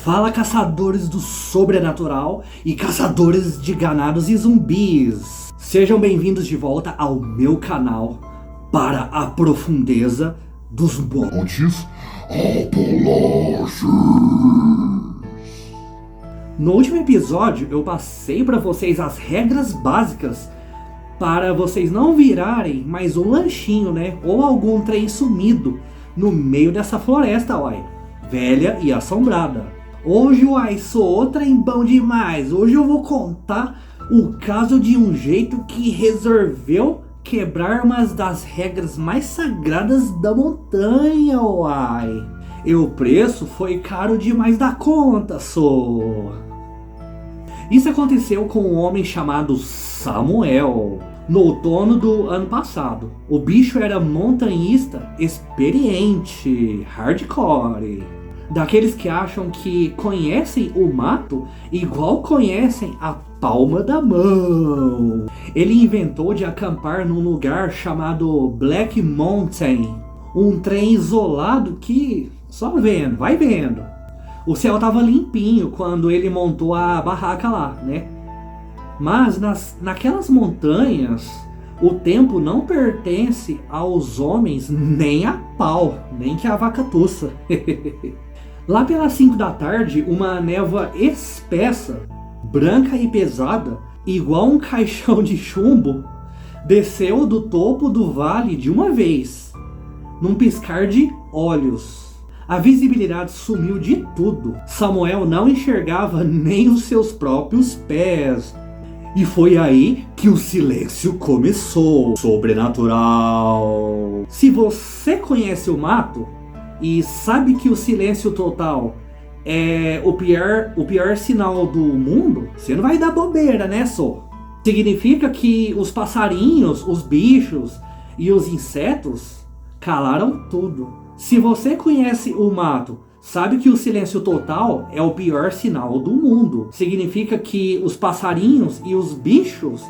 Fala, caçadores do sobrenatural e caçadores de ganados e zumbis. Sejam bem-vindos de volta ao meu canal para a profundeza dos montes Apalaches. No último episódio eu passei para vocês as regras básicas para vocês não virarem mais um lanchinho, né? Ou algum trem sumido no meio dessa floresta, uai, velha e assombrada. Hoje, uai, sou trem bom demais. Hoje eu vou contar o caso de um jeito que resolveu quebrar uma das regras mais sagradas da montanha, uai. E o preço foi caro demais da conta, só. Isso aconteceu com um homem chamado Samuel, no outono do ano passado. O bicho era montanhista experiente, hardcore. Daqueles que acham que conhecem o mato igual conhecem a palma da mão. Ele inventou de acampar num lugar chamado Black Mountain, um trem isolado que, só vendo, vai vendo. O céu tava limpinho quando ele montou a barraca lá, né? Mas naquelas montanhas, o tempo não pertence aos homens nem a pau, nem que a vaca tussa. Lá pelas 5 da tarde, uma névoa espessa, branca e pesada, igual um caixão de chumbo, desceu do topo do vale de uma vez, num piscar de olhos. A visibilidade sumiu de tudo. Samuel não enxergava nem os seus próprios pés. E foi aí que o silêncio começou. Sobrenatural. Se você conhece o mato e sabe que o silêncio total é o pior sinal do mundo, você não vai dar bobeira, né, só? Significa que os passarinhos, os bichos e os insetos calaram tudo. Se você conhece o mato, sabe que o silêncio total é o pior sinal do mundo. Significa que os passarinhos e os bichos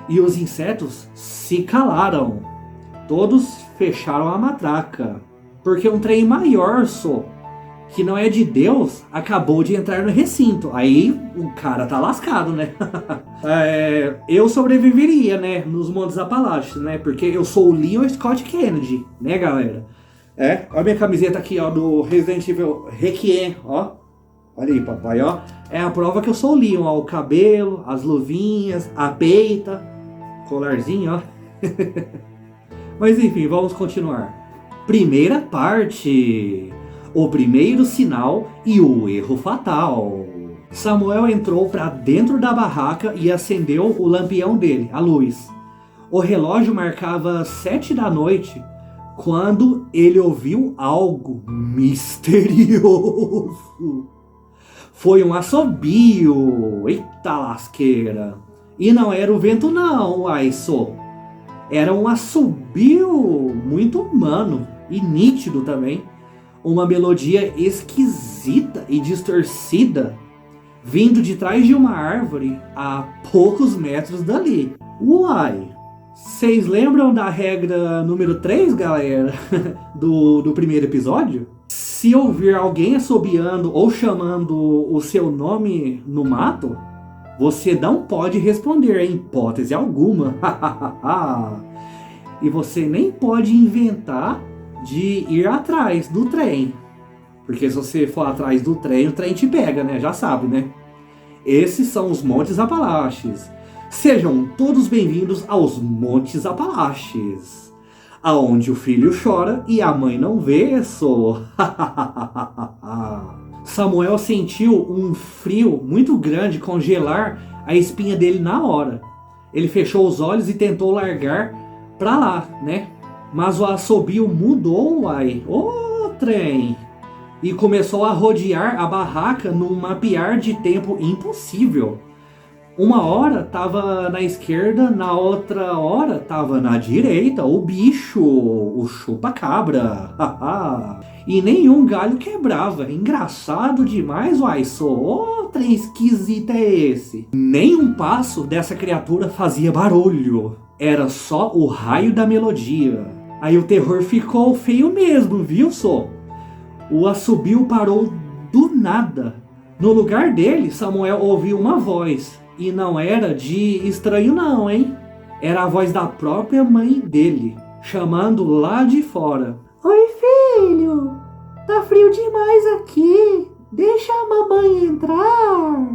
e os insetos se calaram. Todos fecharam a matraca. Porque um trem maior só, que não é de Deus, acabou de entrar no recinto. Aí o cara tá lascado, né? Eu sobreviveria, né? Nos Montes Apalaches, né? Porque eu sou o Leon Scott Kennedy, né, galera? Olha a minha camiseta aqui, ó, do Resident Evil Requiem, ó. Olha aí, papai, ó. É a prova que eu sou o Leon, ó. O cabelo, as luvinhas, a peita, colarzinho, ó. Mas enfim, vamos continuar. Primeira parte. O primeiro sinal e o erro fatal. Samuel entrou para dentro da barraca e acendeu o lampião dele, a luz. O relógio marcava 7 da noite quando ele ouviu algo misterioso. Foi um assobio. Eita lasqueira. E não era o vento não, uai, só. Era um assobio muito humano e nítido também. Uma melodia esquisita e distorcida, vindo de trás de uma árvore a poucos metros dali. Uai! Vocês lembram da regra número 3, galera? do primeiro episódio? Se ouvir alguém assobiando ou chamando o seu nome no mato, você não pode responder em hipótese alguma. E você nem pode inventar de ir atrás do trem. Porque se você for atrás do trem, o trem te pega, né? Já sabe, né? Esses são os Montes Apalaches. Sejam todos bem-vindos aos Montes Apalaches, aonde o filho chora e a mãe não vê, só. Samuel sentiu um frio muito grande congelar a espinha dele na hora. Ele fechou os olhos e tentou largar pra lá, né? Mas o assobio mudou, uai. Ô, trem! E começou a rodear a barraca num mapear de tempo impossível. Uma hora tava na esquerda, na outra hora tava na direita, o bicho, o chupa-cabra. E nenhum galho quebrava. Engraçado demais, uai, só. Ô, trem esquisito é esse? Nenhum passo dessa criatura fazia barulho. Era só o raio da melodia. Aí o terror ficou feio mesmo, viu só? O assobio parou do nada. No lugar dele, Samuel ouviu uma voz. E não era de estranho não, hein? Era a voz da própria mãe dele, chamando lá de fora. Oi, filho! Tá frio demais aqui. Deixa a mamãe entrar.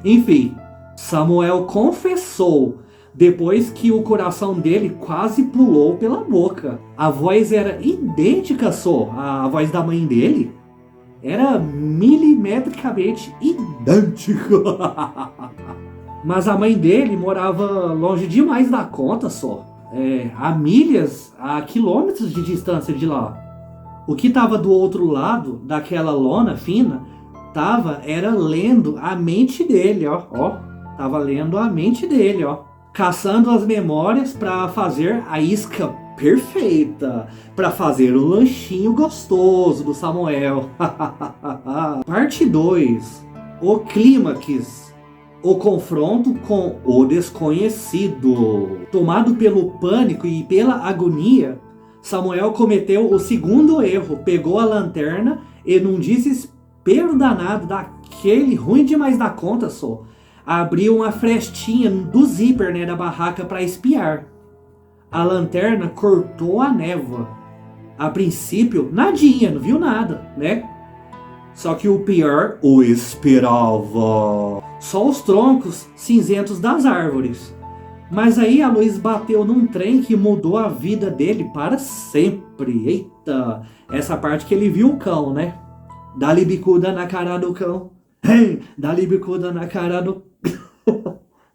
Enfim, Samuel confessou depois que o coração dele quase pulou pela boca. A voz era idêntica só à voz da mãe dele. Era milimetricamente idêntica. Mas a mãe dele morava longe demais da conta só. A milhas, a quilômetros de distância de lá. O que estava do outro lado daquela lona fina era lendo a mente dele, ó. Tava lendo a mente dele, ó. Caçando as memórias para fazer a isca perfeita, para fazer o lanchinho gostoso do Samuel. Parte 2. O clímax. O confronto com o desconhecido. Tomado pelo pânico e pela agonia, Samuel cometeu o segundo erro. Pegou a lanterna e, num desespero danado, daquele ruim demais da conta só, abriu uma frestinha do zíper, né, da barraca para espiar. A lanterna cortou a névoa. A princípio, nadinha, não viu nada, né? Só que o pior o esperava. Só os troncos cinzentos das árvores. Mas aí a luz bateu num trem que mudou a vida dele para sempre. Eita, essa parte que ele viu o cão, né? Dá-lhe bicuda na cara do cão. Dá-lhe bicuda na cara do...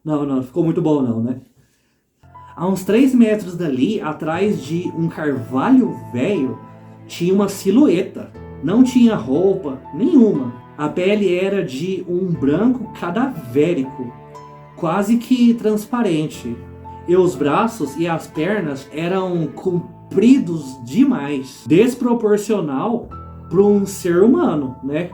Não, ficou muito bom não, né? A uns 3 metros dali, atrás de um carvalho velho, tinha uma silhueta. Não tinha roupa nenhuma. A pele era de um branco cadavérico, quase que transparente. E os braços e as pernas eram compridos demais, desproporcional para um ser humano, né?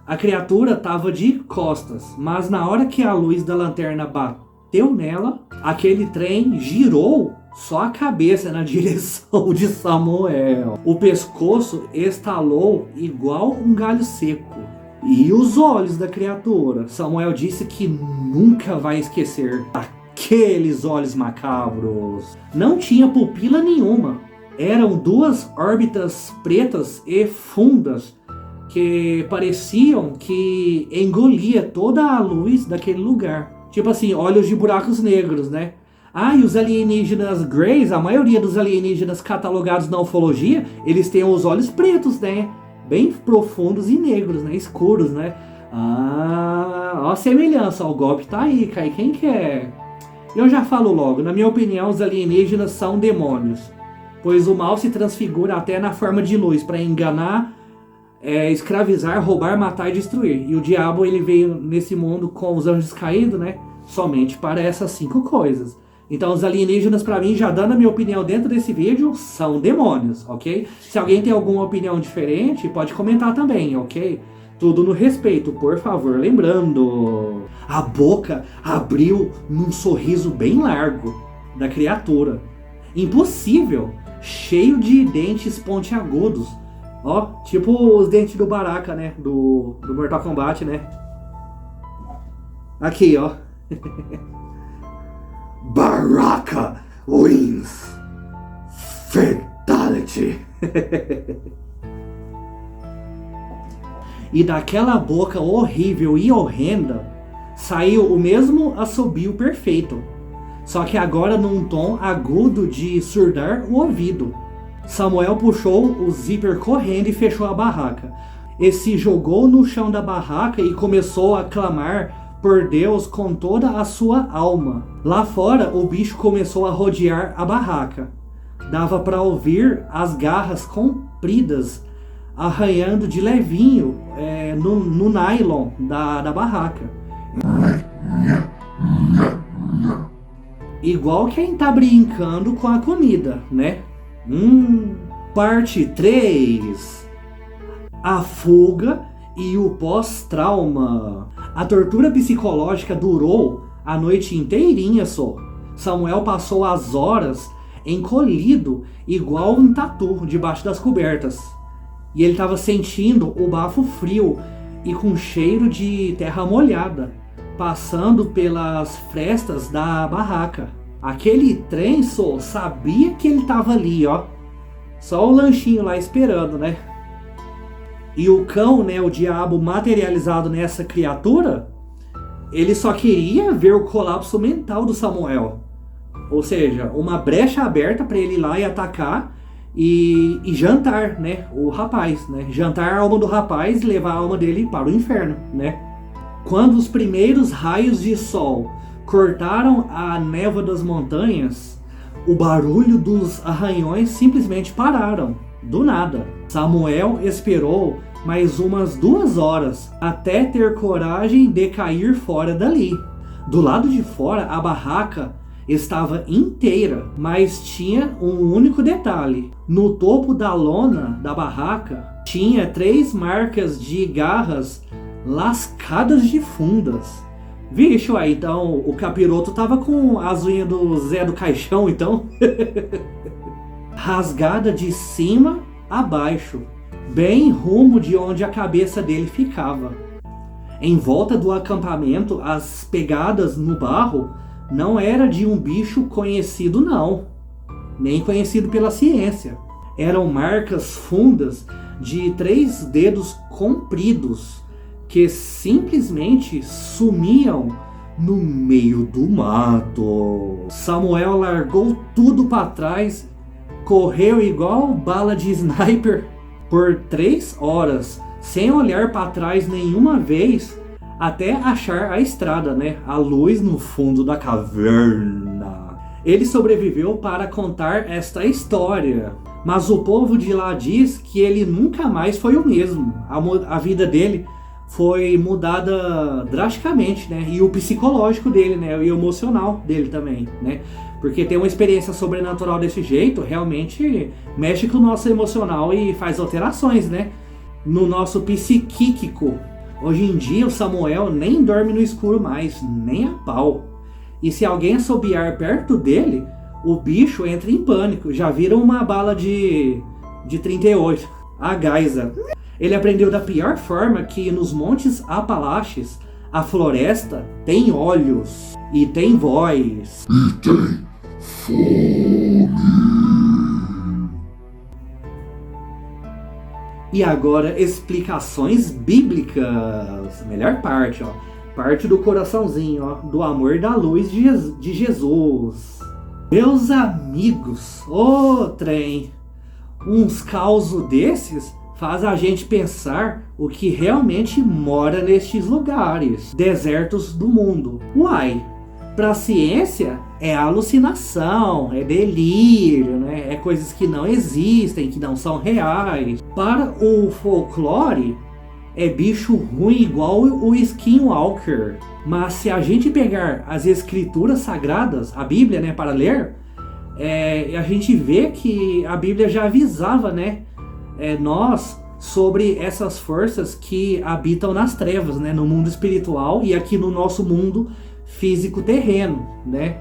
A criatura estava de costas, mas na hora que a luz da lanterna bateu nela, aquele trem girou só a cabeça na direção de Samuel. O pescoço estalou igual um galho seco. E os olhos da criatura, Samuel disse que nunca vai esquecer aqueles olhos macabros. Não tinha pupila nenhuma. Eram 2 órbitas pretas e fundas que pareciam que engolia toda a luz daquele lugar. Tipo assim, olhos de buracos negros, né? E os alienígenas Greys, a maioria dos alienígenas catalogados na ufologia, eles têm os olhos pretos, né? Bem profundos e negros, né? Escuros, né? Ó a semelhança, o golpe tá aí, cai quem quer. Eu já falo logo, na minha opinião, os alienígenas são demônios. Pois o mal se transfigura até na forma de luz, para enganar, escravizar, roubar, matar e destruir. E o diabo, ele veio nesse mundo com os anjos caídos, né? Somente para essas 5 coisas. Então os alienígenas, para mim, já dando a minha opinião dentro desse vídeo, são demônios, ok? Se alguém tem alguma opinião diferente, pode comentar também, ok? Tudo no respeito, por favor. Lembrando, a boca abriu num sorriso bem largo da criatura. Impossível, cheio de dentes pontiagudos. Ó, tipo os dentes do Baraka, né? Do Mortal Kombat, né? Aqui, ó. Baraka wins. Fatality. E daquela boca horrível e horrenda saiu o mesmo assobio perfeito, só que agora num tom agudo de surdar o ouvido. Samuel puxou o zíper correndo e fechou a barraca. E se jogou no chão da barraca e começou a clamar por Deus com toda a sua alma. Lá fora, o bicho começou a rodear a barraca. Dava para ouvir as garras compridas arranhando de levinho no nylon da barraca. Igual quem tá brincando com a comida, né? Parte 3. A fuga e o pós-trauma. A tortura psicológica durou a noite inteirinha só. Samuel passou as horas encolhido igual um tatu debaixo das cobertas. E ele estava sentindo o bafo frio e com cheiro de terra molhada, passando pelas frestas da barraca. Aquele trem só sabia que ele estava ali, ó. Só o lanchinho lá esperando, né? E o cão, né, o diabo materializado nessa criatura, ele só queria ver o colapso mental do Samuel. Ou seja, uma brecha aberta para ele ir lá e atacar e jantar, né, o rapaz, né? Jantar a alma do rapaz e levar a alma dele para o inferno, né? Quando os primeiros raios de sol cortaram a névoa das montanhas, o barulho dos arranhões simplesmente pararam, do nada. Samuel esperou mais umas 2 horas até ter coragem de cair fora dali. Do lado de fora, a barraca estava inteira, mas tinha um único detalhe. No topo da lona da barraca tinha 3 marcas de garras lascadas de fundas. Vixe, uai, então o capiroto tava com as unhas do Zé do Caixão, então. Rasgada de cima a baixo, bem rumo de onde a cabeça dele ficava. Em volta do acampamento, as pegadas no barro não era de um bicho conhecido não, nem conhecido pela ciência. Eram marcas fundas de 3 dedos compridos, que simplesmente sumiam no meio do mato. Samuel largou tudo para trás, correu igual bala de sniper por 3 horas, sem olhar para trás nenhuma vez, até achar a estrada, né? A luz no fundo da caverna. Ele sobreviveu para contar esta história, mas o povo de lá diz que ele nunca mais foi o mesmo. A vida dele foi mudada drasticamente, né? E o psicológico dele, né? E o emocional dele também, né? Porque ter uma experiência sobrenatural desse jeito realmente mexe com o nosso emocional e faz alterações, né? No nosso psíquico. Hoje em dia o Samuel nem dorme no escuro mais, nem a pau. E se alguém assobiar perto dele, o bicho entra em pânico, já vira uma bala de 38, a Gaisa. Ele aprendeu da pior forma que nos Montes Apalaches a floresta tem olhos e tem voz. E tem fome. E agora explicações bíblicas. Melhor parte, ó. Parte do coraçãozinho, ó, do amor e da luz de Jesus. Meus amigos, ô trem, uns causos desses faz a gente pensar o que realmente mora nestes lugares, desertos do mundo. Uai, pra ciência é alucinação, é delírio, né? É coisas que não existem, que não são reais. Para o folclore, é bicho ruim igual o Skinwalker. Mas se a gente pegar as escrituras sagradas, a Bíblia, né, para ler, a gente vê que a Bíblia já avisava, né, nós sobre essas forças que habitam nas trevas, né, no mundo espiritual e aqui no nosso mundo físico terreno, né?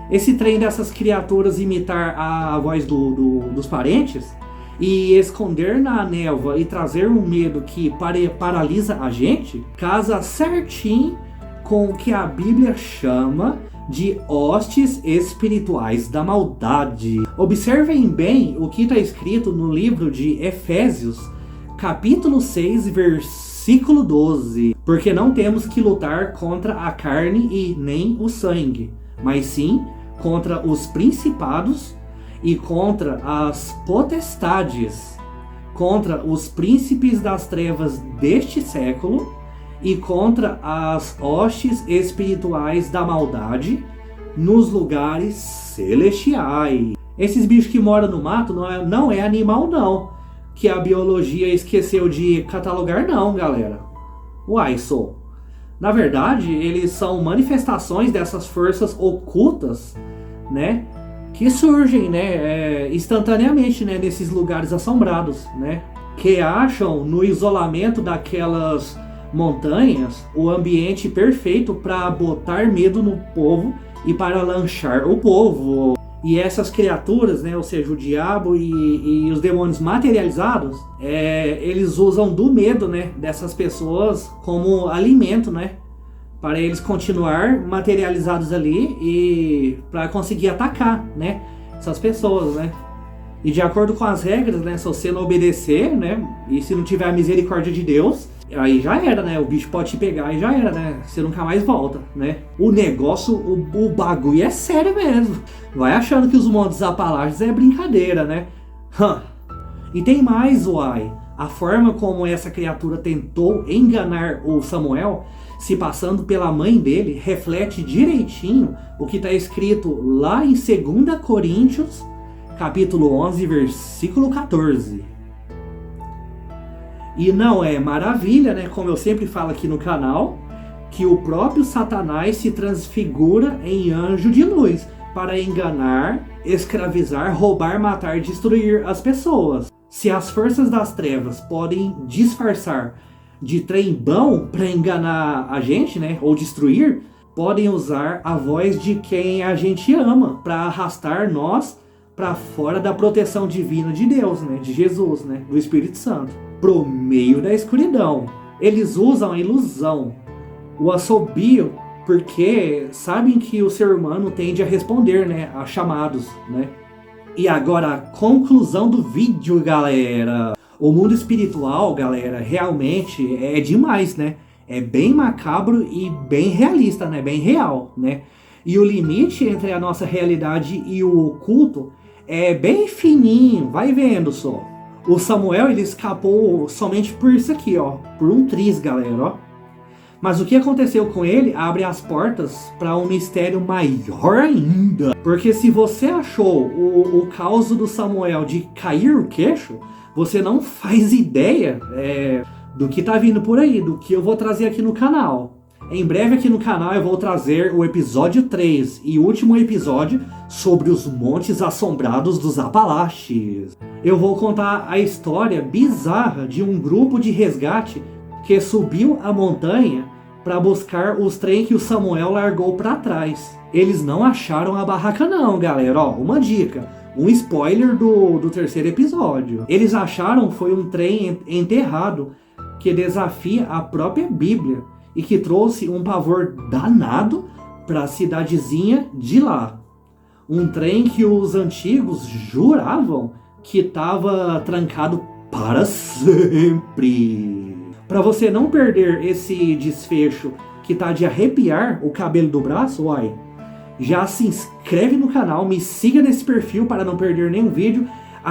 Esse trem dessas criaturas imitar a voz dos parentes e esconder na névoa e trazer um medo que paralisa a gente, casa certinho com o que a Bíblia chama de hostes espirituais da maldade. Observem bem o que está escrito no livro de Efésios, capítulo 6, versículo 12. Porque não temos que lutar contra a carne e nem o sangue, mas sim contra os principados e contra as potestades, contra os príncipes das trevas deste século e contra as hostes espirituais da maldade nos lugares celestiais. Esses bichos que moram no mato não é animal não, que a biologia esqueceu de catalogar não, galera. Uai, sou. Na verdade, eles são manifestações dessas forças ocultas, né, que surgem, né, instantaneamente, né, nesses lugares assombrados, né, que acham no isolamento daquelas montanhas o ambiente perfeito para botar medo no povo e para lanchar o povo. E essas criaturas, né, ou seja, o diabo e os demônios materializados, eles usam do medo, né, dessas pessoas como alimento, né, para eles continuar materializados ali e para conseguir atacar, né, essas pessoas, né. E de acordo com as regras, né, se você não obedecer, né, e se não tiver a misericórdia de Deus, aí já era, né? O bicho pode te pegar e já era, né? Você nunca mais volta, né? O negócio, o bagulho é sério mesmo. Vai achando que os Montes Apalaches é brincadeira, né? E tem mais, uai. A forma como essa criatura tentou enganar o Samuel, se passando pela mãe dele, reflete direitinho o que está escrito lá em 2 Coríntios, capítulo 11, versículo 14. E não é maravilha, né, como eu sempre falo aqui no canal, que o próprio Satanás se transfigura em anjo de luz para enganar, escravizar, roubar, matar e destruir as pessoas. Se as forças das trevas podem disfarçar de trem bom para enganar a gente, né, ou destruir, podem usar a voz de quem a gente ama para arrastar nós para fora da proteção divina de Deus, né, de Jesus, né, do Espírito Santo, pro meio da escuridão. Eles usam a ilusão, o assobio, porque sabem que o ser humano tende a responder, né, a chamados, né. E agora a conclusão do vídeo, galera. O mundo espiritual, galera, realmente é demais, né. É bem macabro e bem realista, né, bem real, né. E o limite entre a nossa realidade e o oculto é bem fininho, vai vendo só. O Samuel, ele escapou somente por isso aqui, ó, por um triz, galera, ó. Mas o que aconteceu com ele abre as portas para um mistério maior ainda. Porque se você achou o caos do Samuel de cair o queixo, você não faz ideia do que tá vindo por aí, do que eu vou trazer aqui no canal. Em breve aqui no canal eu vou trazer o episódio 3 e último episódio sobre os Montes Assombrados dos Apalaches. Eu vou contar a história bizarra de um grupo de resgate que subiu a montanha para buscar os trem que o Samuel largou para trás. Eles não acharam a barraca não, galera. Ó, uma dica, um spoiler do terceiro episódio. Eles acharam foi um trem enterrado que desafia a própria Bíblia e que trouxe um pavor danado para a cidadezinha de lá. Um trem que os antigos juravam que estava trancado para sempre. Para você não perder esse desfecho que tá de arrepiar o cabelo do braço, uai, já se inscreve no canal, me siga nesse perfil para não perder nenhum vídeo.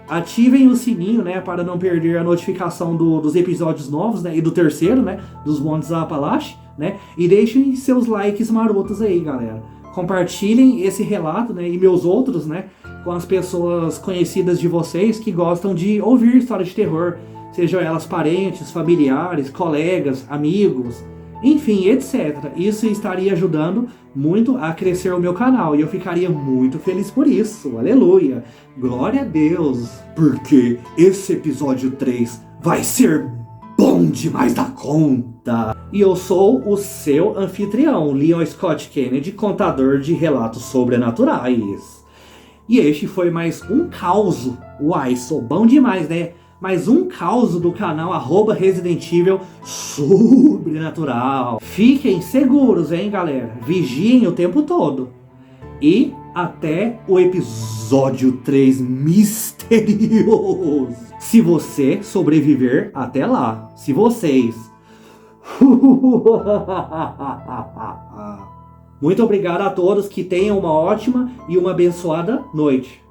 Ativem o sininho, né, para não perder a notificação dos episódios novos, né, e do terceiro, né, dos Montes Apalaches, né, e deixem seus likes marotos aí, galera. Compartilhem esse relato, né, e meus outros, né, com as pessoas conhecidas de vocês que gostam de ouvir histórias de terror, sejam elas parentes, familiares, colegas, amigos, enfim, etc. Isso estaria ajudando muito a crescer o meu canal e eu ficaria muito feliz por isso. Aleluia! Glória a Deus! Porque esse episódio 3 vai ser bom demais da conta! E eu sou o seu anfitrião, Leon Scott Kennedy, contador de relatos sobrenaturais. E este foi mais um caos. Uai, sou bom demais, né? Mais um caos do canal @Resident Evil Sobrenatural. Fiquem seguros, hein, galera? Vigiem o tempo todo. E até o episódio 3 misterioso. Se você sobreviver até lá. Se vocês. Muito obrigado a todos. Que tenham uma ótima e uma abençoada noite.